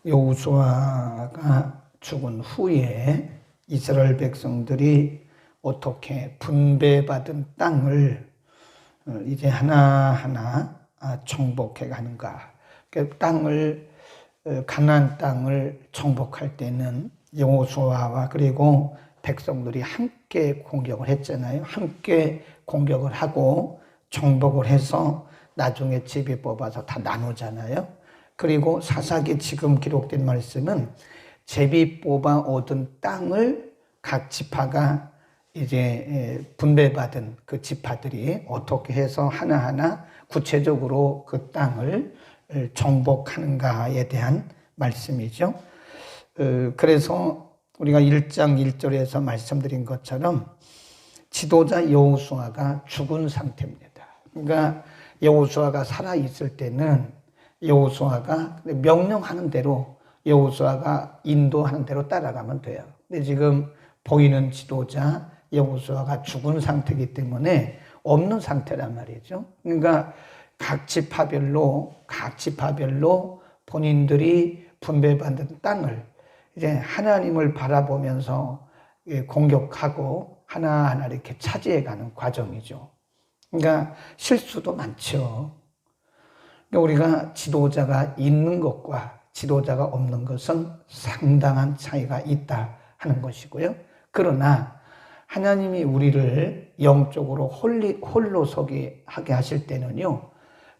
여호수아가 죽은 후에 이스라엘 백성들이 어떻게 분배받은 땅을 이제 하나하나 정복해 가는가. 그 땅을, 가나안 땅을 정복할 때는 여호수아와 그리고 백성들이 함께 공격을 했잖아요. 함께 공격을 하고 정복을 해서 나중에 제비 뽑아서 다 나누잖아요. 그리고 사사기 지금 기록된 말씀은 제비 뽑아 얻은 땅을 각 지파가 이제 분배받은 그 지파들이 어떻게 해서 하나하나 구체적으로 그 땅을 정복하는가에 대한 말씀이죠. 그래서 우리가 1장 1절에서 말씀드린 것처럼 지도자 여호수아가 죽은 상태입니다. 그러니까 여호수아가 살아있을 때는 여호수아가 명령하는 대로 여호수아가 인도하는 대로 따라가면 돼요. 근데 지금 보이는 지도자 여호수아가 죽은 상태이기 때문에 없는 상태란 말이죠. 그러니까 각 지파별로 본인들이 분배받은 땅을 이제 하나님을 바라보면서 공격하고 하나하나 이렇게 차지해가는 과정이죠. 그러니까 실수도 많죠. 우리가 지도자가 있는 것과 지도자가 없는 것은 상당한 차이가 있다 하는 것이고요. 그러나 하나님이 우리를 영적으로 홀로 서게 하게 하실 때는요,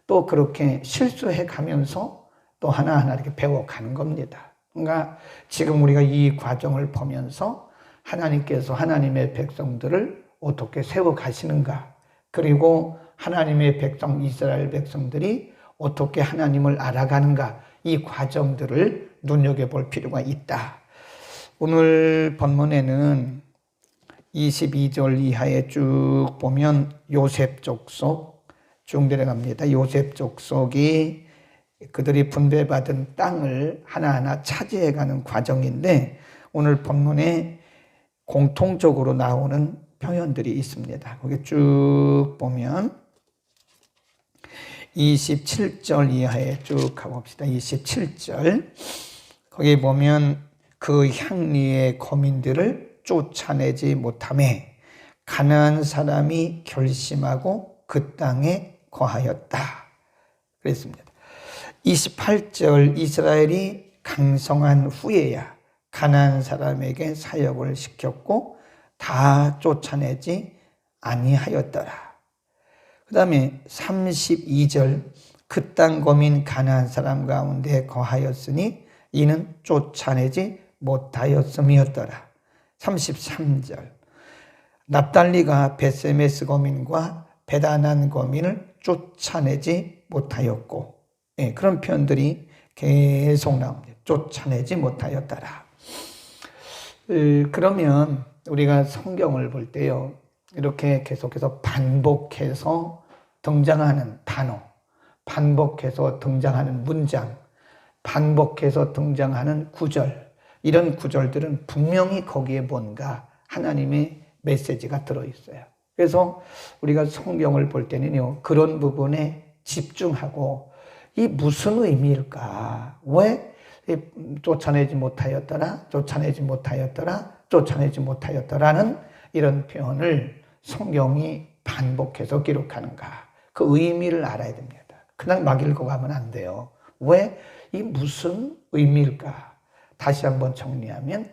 또 그렇게 실수해 가면서 또 하나하나 이렇게 배워가는 겁니다. 그러니까 지금 우리가 이 과정을 보면서 하나님께서 하나님의 백성들을 어떻게 세워 가시는가, 그리고 하나님의 백성, 이스라엘 백성들이 어떻게 하나님을 알아가는가, 이 과정들을 눈여겨볼 필요가 있다. 오늘 본문에는 22절 이하에 쭉 보면 요셉 족속 쭉 내려갑니다. 요셉 족속이 그들이 분배받은 땅을 하나하나 차지해가는 과정인데, 오늘 본문에 공통적으로 나오는 표현들이 있습니다. 거기 쭉 보면 27절 이하에 쭉 가봅시다. 27절. 거기 보면 그 향리의 거민들을 쫓아내지 못하매 가나안 사람이 결심하고 그 땅에 거하였다. 그랬습니다. 28절. 이스라엘이 강성한 후에야 가나안 사람에게 사역을 시켰고 다 쫓아내지 아니하였더라. 그 다음에 32절. 그 땅 거민 가나안 사람 가운데 거하였으니 이는 쫓아내지 못하였음이었더라. 33절. 납달리가 베세메스 거민과 베다난 거민을 쫓아내지 못하였고, 그런 표현들이 계속 나옵니다. 쫓아내지 못하였더라. 그러면 우리가 성경을 볼 때요, 이렇게 계속해서 반복해서 등장하는 단어, 반복해서 등장하는 문장, 반복해서 등장하는 구절, 이런 구절들은 분명히 거기에 뭔가 하나님의 메시지가 들어있어요. 그래서 우리가 성경을 볼 때는요, 그런 부분에 집중하고 이 무슨 의미일까? 왜 쫓아내지 못하였더라? 쫓아내지 못하였더라? 쫓아내지 못하였더라는 이런 표현을 성경이 반복해서 기록하는가? 그 의미를 알아야 됩니다. 그냥 막 읽어가면 안 돼요. 왜? 이 무슨 의미일까? 다시 한번 정리하면,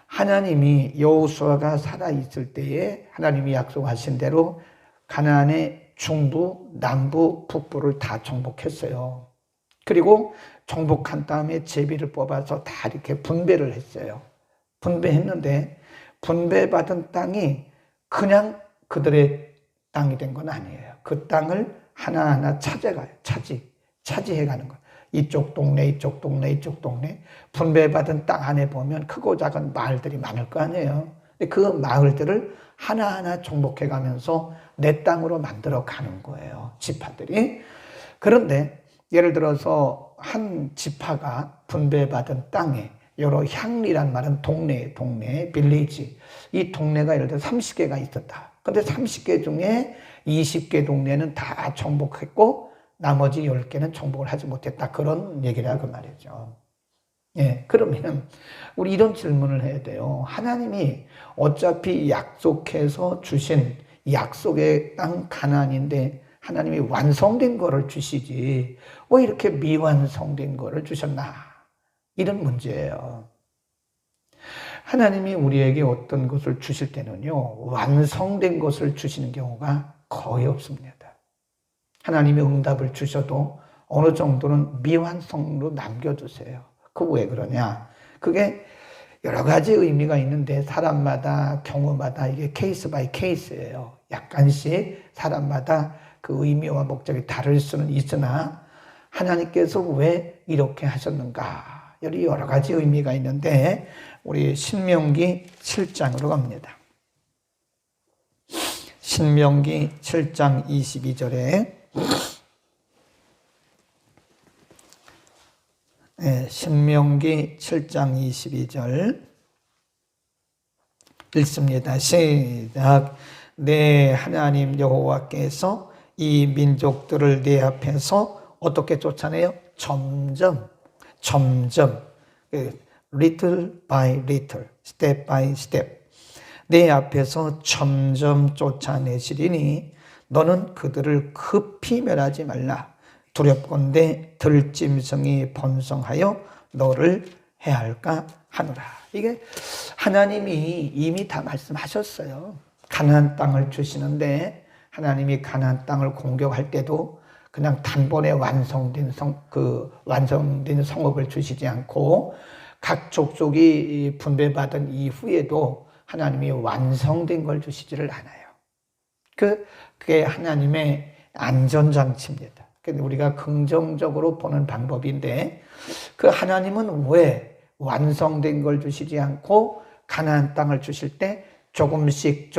하나님이 여호수아가 살아있을 때에 하나님이 약속하신 대로 가나안의 중부, 남부, 북부를 다 정복했어요. 그리고 정복한 다음에 제비를 뽑아서 다 이렇게 분배를 했어요. 분배했는데 분배받은 땅이 그냥 그들의 땅이 된 건 아니에요. 그 땅을 하나하나 찾아가요. 차지해가는 거예요. 이쪽 동네, 이쪽 동네, 이쪽 동네. 분배받은 땅 안에 보면 크고 작은 마을들이 많을 거 아니에요. 근데 그 마을들을 하나하나 정복해가면서 내 땅으로 만들어 가는 거예요. 지파들이. 그런데 예를 들어서 한 지파가 분배받은 땅에, 여러 향리란 말은 동네, 빌리지. 이 동네가 예를 들어 30개가 있었다. 근데 30개 중에 20개 동네는 다 정복했고 나머지 10개는 정복을 하지 못했다. 그런 얘기라 그 말이죠. 예, 그러면 우리 이런 질문을 해야 돼요. 하나님이 어차피 약속해서 주신 약속의 땅 가나안인데 하나님이 완성된 거를 주시지 왜 이렇게 미완성된 거를 주셨나? 이런 문제예요. 하나님이 우리에게 어떤 것을 주실 때는요, 완성된 것을 주시는 경우가 거의 없습니다. 하나님이 응답을 주셔도 어느 정도는 미완성으로 남겨두세요. 그거 왜 그러냐? 그게 여러 가지 의미가 있는데 사람마다 경우마다 이게 케이스 바이 케이스예요. 약간씩 사람마다 그 의미와 목적이 다를 수는 있으나 하나님께서 왜 이렇게 하셨는가? 여러 가지 의미가 있는데 우리 신명기 7장으로 갑니다. 신명기 7장 22절에 신명기 7장 22절 읽습니다. 시작. 내 하나님 여호와께서 이 민족들을 내 앞에서 어떻게 쫓아내요? 점점 little by little, step by step 내 앞에서 점점 쫓아내시리니 너는 그들을 급히 멸하지 말라. 두렵건대 들짐승이 번성하여 너를 해할까 하노라. 이게 하나님이 이미 다 말씀하셨어요. 가나안 땅을 주시는데 하나님이 가나안 땅을 공격할 때도 그냥 단번에 완성된 성읍을 주시지 않고 각 족속이 분배받은 이후에도 하나님이 완성된 걸 주시지를 않아요. 그게 하나님의 안전장치입니다. 우리가 긍정적으로 보는 방법인데 그 하나님은 왜 완성된 걸 주시지 않고 가나안 땅을 주실 때 조금씩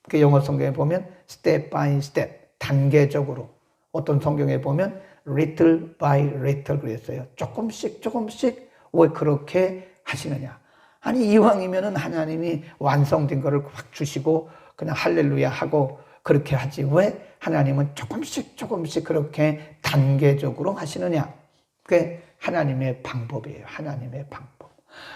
그 영어 성경에 보면 step by step 단계적으로 어떤 성경에 보면 little by little 그랬어요. 조금씩 왜 그렇게 하시느냐? 아니 이왕이면은 하나님이 완성된 거를 확 주시고 그냥 할렐루야 하고 그렇게 하지 왜 하나님은 조금씩 그렇게 단계적으로 하시느냐? 그게 하나님의 방법이에요. 하나님의 방법.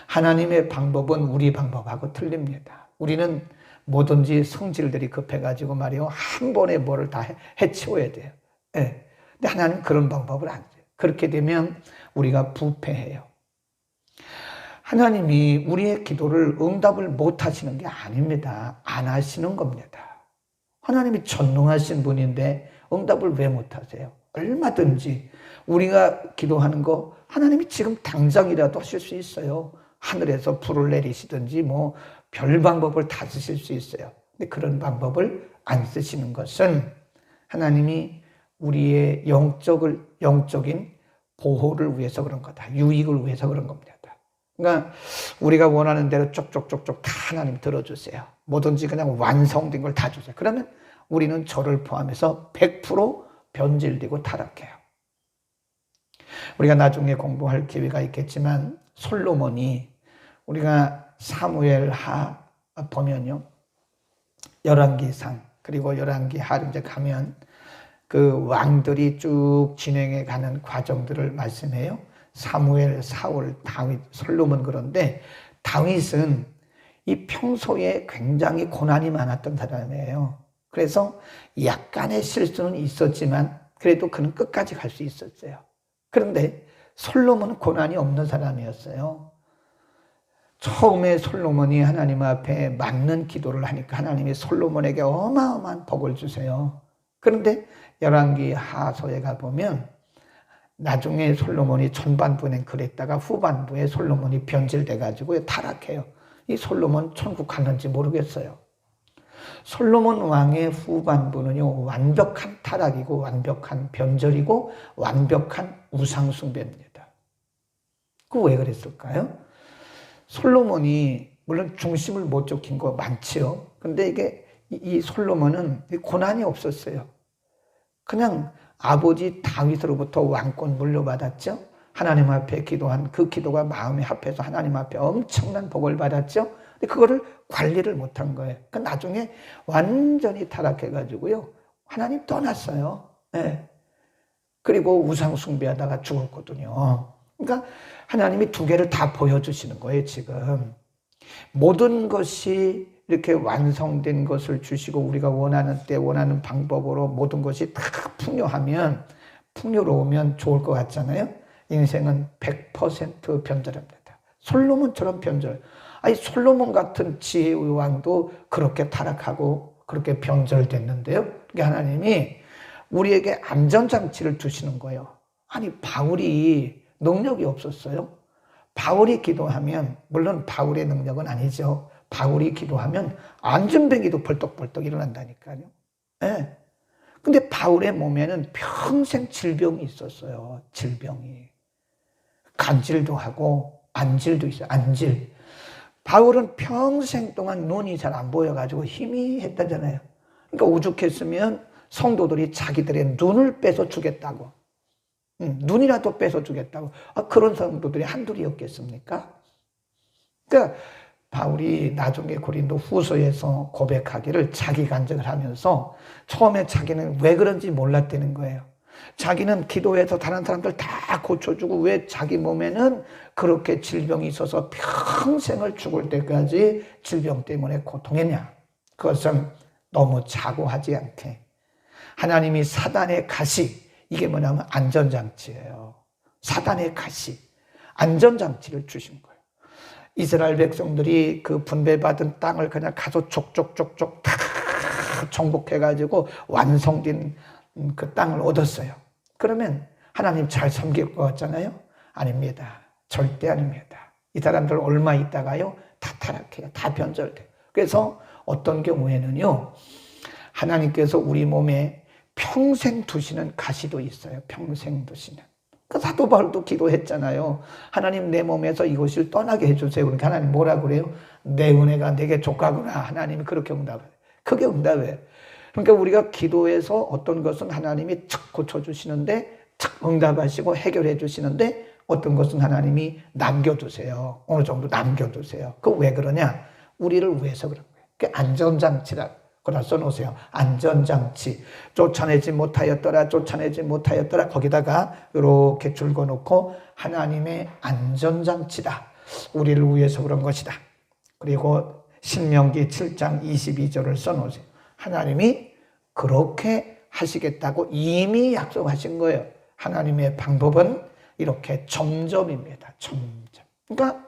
하나님의 방법은 우리 방법하고 틀립니다. 우리는 뭐든지 성질들이 급해가지고 말이요. 한 번에 뭐를 다 해치워야 돼요. 네. 근데 하나님 그런 방법을 안 돼요. 그렇게 되면 우리가 부패해요. 하나님이 우리의 기도를 응답을 못 하시는 게 아닙니다. 안 하시는 겁니다. 하나님이 전능하신 분인데 응답을 왜 못 하세요? 얼마든지 우리가 기도하는 거 하나님이 지금 당장이라도 하실 수 있어요. 하늘에서 불을 내리시든지 뭐 별 방법을 다 쓰실 수 있어요. 근데 그런 방법을 안 쓰시는 것은 하나님이 우리의 영적인 보호를 위해서 그런 거다. 유익을 위해서 그런 겁니다. 그러니까 우리가 원하는 대로 쪽쪽쪽쪽 다 하나님 들어주세요. 뭐든지 그냥 완성된 걸 다 주세요. 그러면 우리는 저를 포함해서 100% 변질되고 타락해요. 우리가 나중에 공부할 기회가 있겠지만 솔로몬이 우리가 사무엘하 보면요. 열왕기상 그리고 열왕기하 이제 가면 그 왕들이 쭉 진행해 가는 과정들을 말씀해요. 사무엘, 사울, 다윗, 솔로몬 그런데 다윗은 이 평소에 굉장히 고난이 많았던 사람이에요. 그래서 약간의 실수는 있었지만 그래도 그는 끝까지 갈 수 있었어요. 그런데 솔로몬은 고난이 없는 사람이었어요. 처음에 솔로몬이 하나님 앞에 맞는 기도를 하니까 하나님이 솔로몬에게 어마어마한 복을 주세요. 그런데 열왕기 하서에 가보면 나중에 솔로몬이 전반부는 그랬다가 후반부에 솔로몬이 변질돼가지고 타락해요. 이 솔로몬 천국 갔는지 모르겠어요. 솔로몬 왕의 후반부는요, 완벽한 타락이고, 완벽한 변절이고, 완벽한 우상숭배입니다. 그 왜 그랬을까요? 솔로몬이, 물론 중심을 못 지킨 거 많지요. 근데 이 솔로몬은 고난이 없었어요. 그냥 아버지 다윗으로부터 왕권 물려받았죠. 하나님 앞에 기도한 그 기도가 마음에 합해서 하나님 앞에 엄청난 복을 받았죠. 근데 그거를 관리를 못한 거예요. 그 나중에 완전히 타락해가지고요. 하나님 떠났어요. 네. 그리고 우상 숭배하다가 죽었거든요. 그러니까 하나님이 두 개를 다 보여주시는 거예요, 지금. 모든 것이 이렇게 완성된 것을 주시고 우리가 원하는 때 원하는 방법으로 모든 것이 다 풍요로우면 좋을 것 같잖아요. 인생은 100% 변절합니다. 솔로몬처럼 변절. 아니 솔로몬 같은 지혜의 왕도 그렇게 타락하고 그렇게 변절됐는데요. 그러니까 하나님이 우리에게 안전장치를 주시는 거예요. 아니 바울이 능력이 없었어요. 바울이 기도하면, 물론 바울의 능력은 아니죠. 바울이 기도하면 안전뱅이도 벌떡벌떡 일어난다니까요. 네. 근데 바울의 몸에는 평생 질병이 있었어요. 질병이. 간질도 하고 안질도 있어요. 안질. 바울은 평생 동안 눈이 잘 안 보여가지고 희미했다잖아요. 그러니까 오죽했으면 성도들이 자기들의 눈을 뺏어 주겠다고. 눈이라도 뺏어 주겠다고. 그런 성도들이 한둘이었겠습니까? 그러니까 바울이 나중에 고린도 후서에서 고백하기를 자기 간증을 하면서 처음에 자기는 왜 그런지 몰랐다는 거예요. 자기는 기도해서 다른 사람들 다 고쳐주고 왜 자기 몸에는 그렇게 질병이 있어서 평생을 죽을 때까지 질병 때문에 고통했냐. 그것은 너무 자고하지 않게 하나님이 사단의 가시, 이게 뭐냐면 안전장치예요. 사단의 가시, 안전장치를 주신 거예요. 이스라엘 백성들이 그 분배받은 땅을 그냥 가서 족족족족 다 정복해가지고 완성된 그 땅을 얻었어요. 그러면 하나님 잘 섬길 것 같잖아요? 아닙니다. 절대 아닙니다. 이 사람들 얼마 있다가요, 다 타락해요. 다 변절돼요. 그래서 어떤 경우에는요, 하나님께서 우리 몸에 평생 두시는 가시도 있어요. 평생 두시는. 그 사도 바울도 기도했잖아요. 하나님 내 몸에서 이것을 떠나게 해주세요. 그러니까 하나님 뭐라 그래요? 내 은혜가 내게 족하구나. 하나님이 그렇게 응답해요. 그게 응답이에요. 그러니까 우리가 기도해서 어떤 것은 하나님이 척 고쳐주시는데 척 응답하시고 해결해 주시는데 어떤 것은 하나님이 남겨두세요. 어느 정도 남겨두세요. 그 왜 그러냐? 우리를 위해서 그런 거예요. 그게 안전장치라고. 그다 써놓으세요. 안전장치. 쫓아내지 못하였더라. 거기다가 이렇게 줄거놓고 하나님의 안전장치다. 우리를 위해서 그런 것이다. 그리고 신명기 7장 22절을 써놓으세요. 하나님이 그렇게 하시겠다고 이미 약속하신 거예요. 하나님의 방법은 이렇게 점점입니다. 점점. 그러니까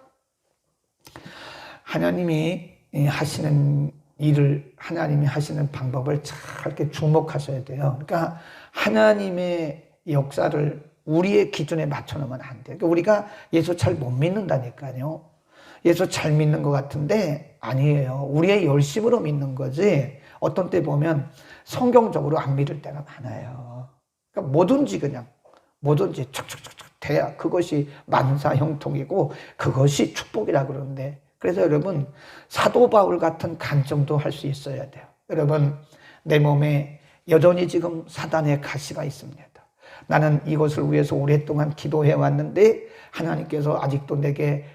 하나님이 하시는 일을, 하나님이 하시는 방법을 잘 이렇게 주목하셔야 돼요. 그러니까 하나님의 역사를 우리의 기준에 맞춰놓으면 안 돼요. 그러니까 우리가 예수 잘 못 믿는다니까요. 예수 잘 믿는 것 같은데 아니에요. 우리의 열심으로 믿는 거지. 어떤 때 보면 성경적으로 안 믿을 때가 많아요. 그러니까 뭐든지 척척척척 돼야 그것이 만사형통이고 그것이 축복이라 그러는데, 그래서 여러분 사도 바울 같은 간증도 할 수 있어야 돼요. 여러분 내 몸에 여전히 지금 사단의 가시가 있습니다. 나는 이것을 위해서 오랫동안 기도해 왔는데 하나님께서 아직도 내게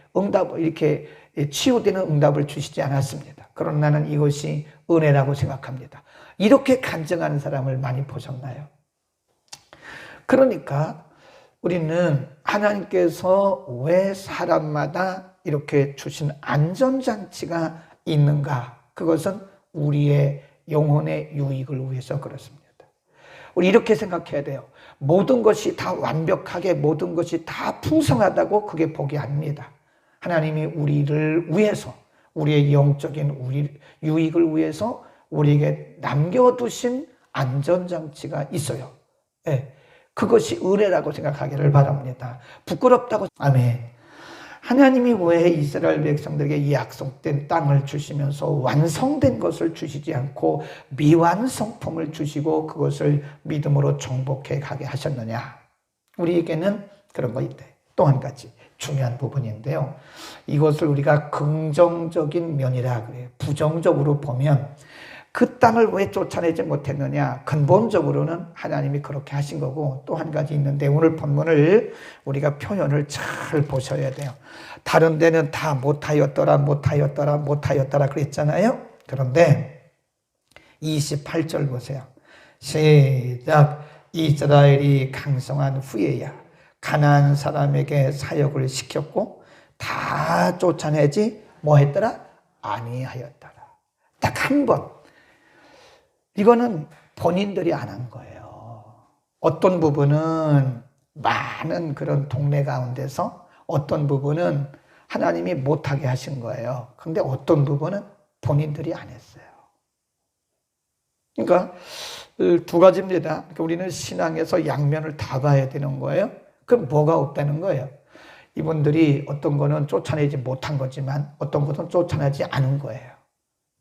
이렇게 치유되는 응답을 주시지 않았습니다. 그러나 나는 이것이 은혜라고 생각합니다. 이렇게 간증하는 사람을 많이 보셨나요? 그러니까 우리는 하나님께서 왜 사람마다 이렇게 주신 안전장치가 있는가? 그것은 우리의 영혼의 유익을 위해서 그렇습니다. 우리 이렇게 생각해야 돼요. 모든 것이 다 완벽하게, 모든 것이 다 풍성하다고 그게 복이 아닙니다. 하나님이 우리를 위해서, 우리의 영적인 우리 유익을 위해서 우리에게 남겨두신 안전장치가 있어요. 네. 그것이 은혜라고 생각하기를 바랍니다. 부끄럽다고. 아멘. 하나님이 왜 이스라엘 백성들에게 이 약속된 땅을 주시면서 완성된 것을 주시지 않고 미완성품을 주시고 그것을 믿음으로 정복해 가게 하셨느냐? 우리에게는 그런 거 있대. 또 한 가지 중요한 부분인데요. 이것을 우리가 긍정적인 면이라 그래요. 부정적으로 보면 그 땅을 왜 쫓아내지 못했느냐? 근본적으로는 하나님이 그렇게 하신 거고, 또 한 가지 있는데 오늘 본문을 우리가 표현을 잘 보셔야 돼요. 다른 데는 다 못하였더라 그랬잖아요. 그런데 28절 보세요. 시작. 이스라엘이 강성한 후에야 가나안 사람에게 사역을 시켰고 다 쫓아내지 뭐 했더라? 아니하였더라. 딱 한 번. 이거는 본인들이 안 한 거예요. 어떤 부분은 많은 그런 동네 가운데서 어떤 부분은 하나님이 못하게 하신 거예요. 그런데 어떤 부분은 본인들이 안 했어요. 그러니까 두 가지입니다. 그러니까 우리는 신앙에서 양면을 다 봐야 되는 거예요. 그럼 뭐가 없다는 거예요? 이분들이 어떤 거는 쫓아내지 못한 거지만 어떤 것은 쫓아내지 않은 거예요.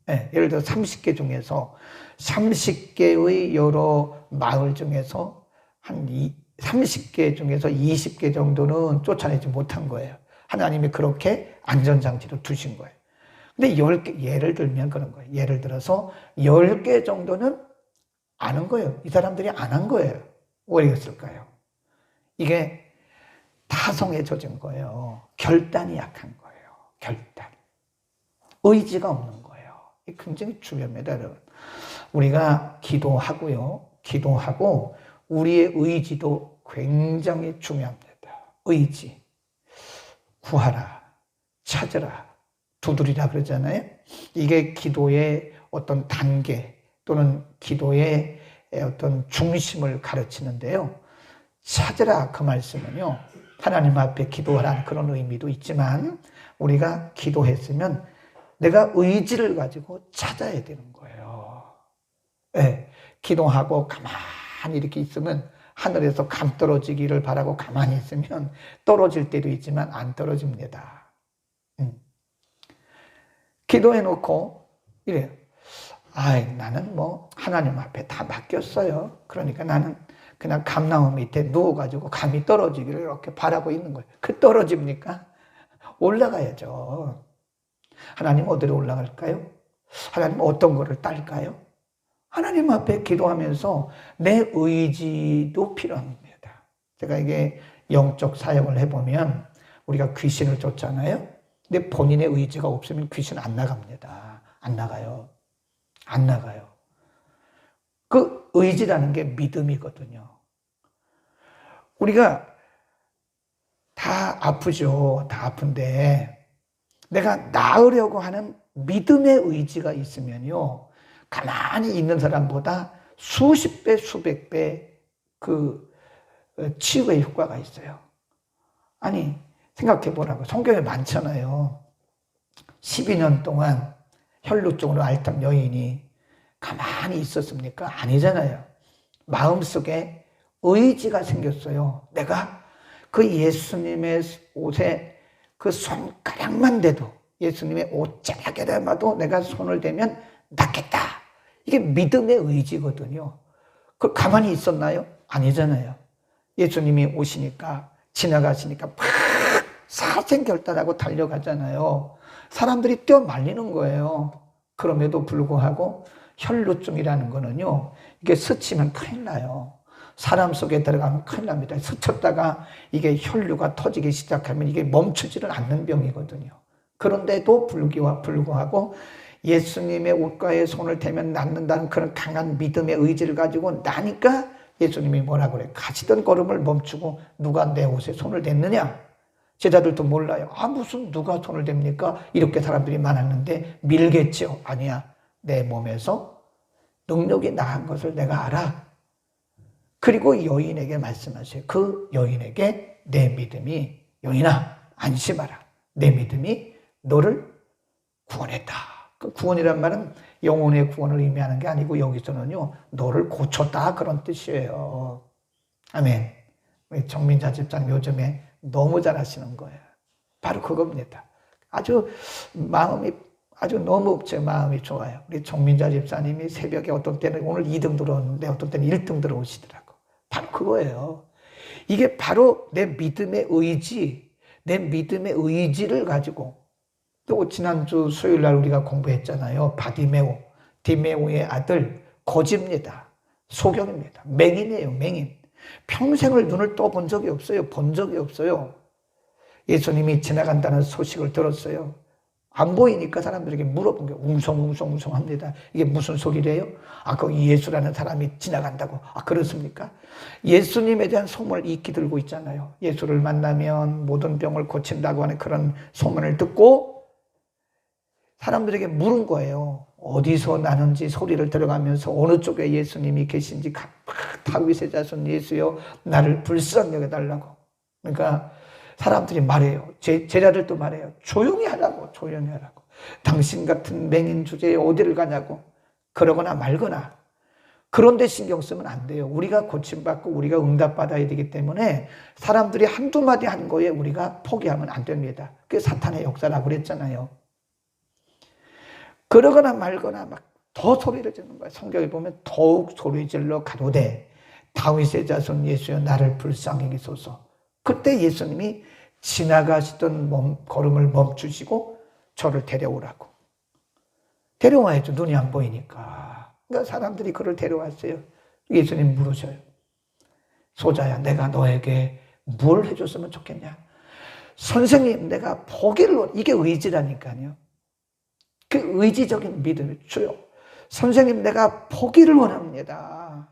네, 예를 들어 30개 중에서 30개의 여러 마을 중에서 한 30개 중에서 20개 정도는 쫓아내지 못한 거예요. 하나님이 그렇게 안전장치를 두신 거예요. 근데 10개, 예를 들면 그런 거예요. 예를 들어서 10개 정도는 안 한 거예요. 이 사람들이 안 한 거예요. 왜 그랬을까요? 이게 타성에 젖은 거예요. 결단이 약한 거예요. 결단. 의지가 없는 거예요. 이게 굉장히 중요합니다, 여러분. 우리가 기도하고요. 기도하고 우리의 의지도 굉장히 중요합니다. 의지. 구하라, 찾으라, 두드리라 그러잖아요. 이게 기도의 어떤 단계 또는 기도의 어떤 중심을 가르치는데요. 찾으라 그 말씀은요. 하나님 앞에 기도하라는 그런 의미도 있지만 우리가 기도했으면 내가 의지를 가지고 찾아야 되는 거예요. 네, 기도하고 가만히 이렇게 있으면 하늘에서 감 떨어지기를 바라고 가만히 있으면 떨어질 때도 있지만 안 떨어집니다. 기도해놓고 이래요. 나는 뭐 하나님 앞에 다 맡겼어요. 그러니까 나는 그냥 감나무 밑에 누워가지고 감이 떨어지기를 이렇게 바라고 있는 거예요. 그 떨어집니까? 올라가야죠. 하나님 어디로 올라갈까요? 하나님 어떤 거를 딸까요? 하나님 앞에 기도하면서 내 의지도 필요합니다. 제가 이게 영적 사역을 해보면 우리가 귀신을 쫓잖아요. 근데 본인의 의지가 없으면 귀신 안 나갑니다. 안 나가요. 안 나가요. 그 의지라는 게 믿음이거든요. 우리가 다 아프죠. 다 아픈데 내가 나으려고 하는 믿음의 의지가 있으면요. 가만히 있는 사람보다 수십 배, 수백 배 그 치유의 효과가 있어요. 아니, 생각해 보라고. 성경에 많잖아요. 12년 동안 혈루증으로 앓던 여인이 가만히 있었습니까? 아니잖아요. 마음속에 의지가 생겼어요. 내가 그 예수님의 옷에 그 손가락만 대도 예수님의 옷자락에다 봐도 내가 손을 대면 낫겠다. 이게 믿음의 의지거든요. 그 가만히 있었나요? 아니잖아요. 예수님이 오시니까 지나가시니까 막 사생결단하고 달려가잖아요. 사람들이 뛰어 말리는 거예요. 그럼에도 불구하고 혈루증이라는 거는요. 이게 스치면 큰일 나요. 사람 속에 들어가면 큰일 납니다. 스쳤다가 이게 혈류가 터지기 시작하면 이게 멈추지를 않는 병이거든요. 그런데도 불구하고 예수님의 옷가에 손을 대면 낫는다는 그런 강한 믿음의 의지를 가지고 나니까 예수님이 뭐라 그래? 가시던 걸음을 멈추고 누가 내 옷에 손을 댔느냐? 제자들도 몰라요. 무슨 누가 손을 댑니까? 이렇게 사람들이 많았는데 밀겠죠. 아니야. 내 몸에서 능력이 나은 것을 내가 알아. 그리고 여인에게 말씀하세요. 그 여인에게 내 믿음이, 여인아 안심하라. 내 믿음이 너를 구원했다. 그 구원이란 말은 영혼의 구원을 의미하는 게 아니고 여기서는요. 너를 고쳤다 그런 뜻이에요. 아멘. 우리 정민자 집사님 요즘에 너무 잘하시는 거예요. 바로 그겁니다. 아주 너무 제 마음이 좋아요. 우리 정민자 집사님이 새벽에 어떤 때는 오늘 2등 들어오는데 어떤 때는 1등 들어오시더라고. 바로 그거예요. 이게 바로 내 믿음의 의지, 내 믿음의 의지를 가지고 또 지난주 수요일 날 우리가 공부했잖아요. 디메오의 아들 거지입니다. 소경입니다. 맹인이에요. 맹인. 평생을 눈을 떠본 적이 없어요. 본 적이 없어요. 예수님이 지나간다는 소식을 들었어요. 안 보이니까 사람들에게 물어본 게 웅성웅성웅성 합니다. 이게 무슨 소리래요? 거기 예수라는 사람이 지나간다고. 그렇습니까? 예수님에 대한 소문을 익히 들고 있잖아요. 예수를 만나면 모든 병을 고친다고 하는 그런 소문을 듣고 사람들에게 물은 거예요. 어디서 나는지 소리를 들어가면서 어느 쪽에 예수님이 계신지 다윗의 자손 예수여 나를 불쌍히 여겨달라고. 그러니까 사람들이 말해요. 제자들도 말해요. 조용히 하라고, 조용히 하라고. 당신 같은 맹인 주제에 어디를 가냐고. 그러거나 말거나. 그런데 신경 쓰면 안 돼요. 우리가 고침받고 우리가 응답받아야 되기 때문에 사람들이 한두 마디 한 거에 우리가 포기하면 안 됩니다. 그게 사탄의 역사라고 그랬잖아요. 그러거나 말거나 막 더 소리를 지르는 거예요. 성경에 보면 더욱 소리 질러 가로되 다윗의 자손 예수여 나를 불쌍히 여기소서. 그때 예수님이 지나가시던 걸음을 멈추시고 저를 데려오라고. 데려와야죠. 눈이 안 보이니까. 그러니까 사람들이 그를 데려왔어요. 예수님 물으셔요. 소자야, 내가 너에게 뭘 해줬으면 좋겠냐? 선생님, 내가 포기를 이게 의지라니까요. 그 의지적인 믿음이 주요. 선생님, 내가 포기를 원합니다.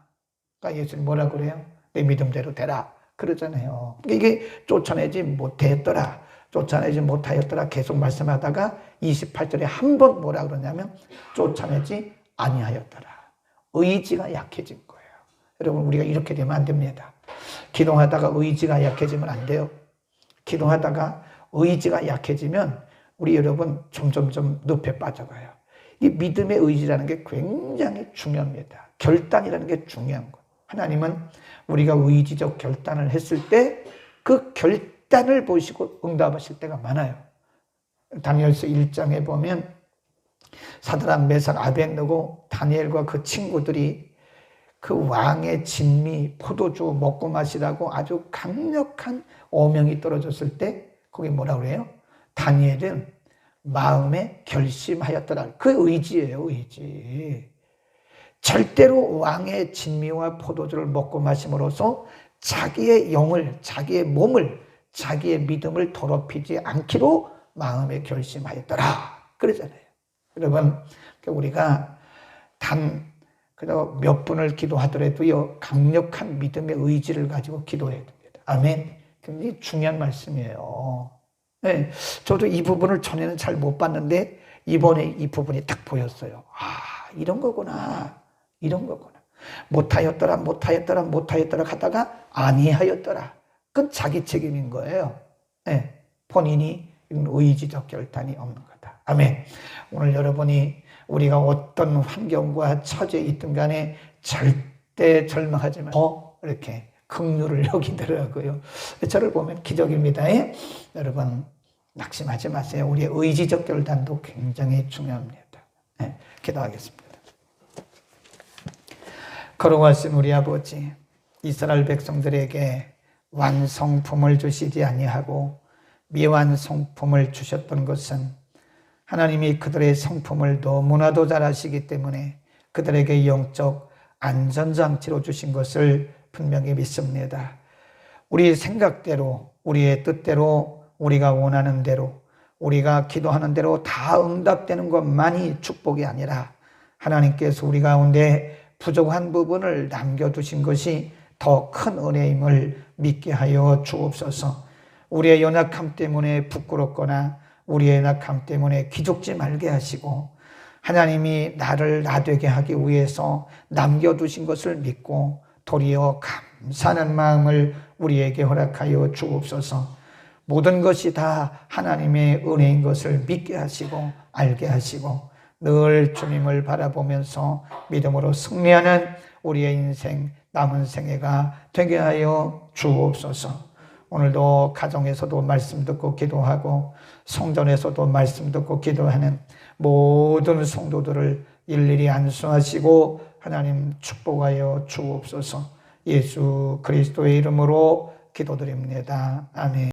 그러니까 예수님 뭐라 그래요? 내 믿음대로 되라. 그러잖아요. 이게 쫓아내지 못하였더라. 쫓아내지 못하였더라. 계속 말씀하다가 28절에 한 번 뭐라 그러냐면 쫓아내지 아니하였더라. 의지가 약해진 거예요. 여러분, 우리가 이렇게 되면 안 됩니다. 기도하다가 의지가 약해지면 안 돼요. 기도하다가 의지가 약해지면 우리 여러분 점점점 늪에 빠져가요. 이 믿음의 의지라는 게 굉장히 중요합니다. 결단이라는 게 중요한 거예요. 하나님은 우리가 의지적 결단을 했을 때 그 결단을 보시고 응답하실 때가 많아요. 다니엘서 1장에 보면 사드락, 메삭, 아벳느고 다니엘과 그 친구들이 그 왕의 진미, 포도주 먹고 마시라고 아주 강력한 어명이 떨어졌을 때 거기 뭐라 그래요? 다니엘은 마음에 결심하였더라. 그 의지예요, 의지. 절대로 왕의 진미와 포도주를 먹고 마심으로써 자기의 영을, 자기의 몸을, 자기의 믿음을 더럽히지 않기로 마음에 결심하였더라. 그러잖아요. 여러분, 우리가 그냥 몇 분을 기도하더라도요, 강력한 믿음의 의지를 가지고 기도해야 됩니다. 아멘. 굉장히 중요한 말씀이에요. 네, 저도 이 부분을 전에는 잘 못 봤는데 이번에 이 부분이 딱 보였어요. 이런 거구나. 이런 거구나. 못하였더라 하다가 아니하였더라. 그건 자기 책임인 거예요. 네, 본인이 의지적 결단이 없는 거다. 아멘. 오늘 여러분이 우리가 어떤 환경과 처지에 있든 간에 절대 절망하지 말고 이렇게 긍휼을 여기더라고요. 저를 보면 기적입니다. 여러분 낙심하지 마세요. 우리의 의지적 결단도 굉장히 중요합니다. 기도하겠습니다. 거룩하신 우리 아버지, 이스라엘 백성들에게 완성품을 주시지 아니하고 미완성품을 주셨던 것은 하나님이 그들의 성품을 너무나도 잘 아시기 때문에 그들에게 영적 안전장치로 주신 것을 분명히 믿습니다. 우리 생각대로, 우리의 뜻대로, 우리가 원하는 대로, 우리가 기도하는 대로 다 응답되는 것만이 축복이 아니라 하나님께서 우리 가운데 부족한 부분을 남겨두신 것이 더 큰 은혜임을 믿게 하여 주옵소서. 우리의 연약함 때문에 부끄럽거나 우리의 연약함 때문에 기죽지 말게 하시고 하나님이 나를 나되게 하기 위해서 남겨두신 것을 믿고 도리어 감사하는 마음을 우리에게 허락하여 주옵소서. 모든 것이 다 하나님의 은혜인 것을 믿게 하시고 알게 하시고 늘 주님을 바라보면서 믿음으로 승리하는 우리의 인생 남은 생애가 되게 하여 주옵소서. 오늘도 가정에서도 말씀 듣고 기도하고 성전에서도 말씀 듣고 기도하는 모든 성도들을 일일이 안수하시고 하나님 축복하여 주옵소서. 예수 그리스도의 이름으로 기도드립니다. 아멘.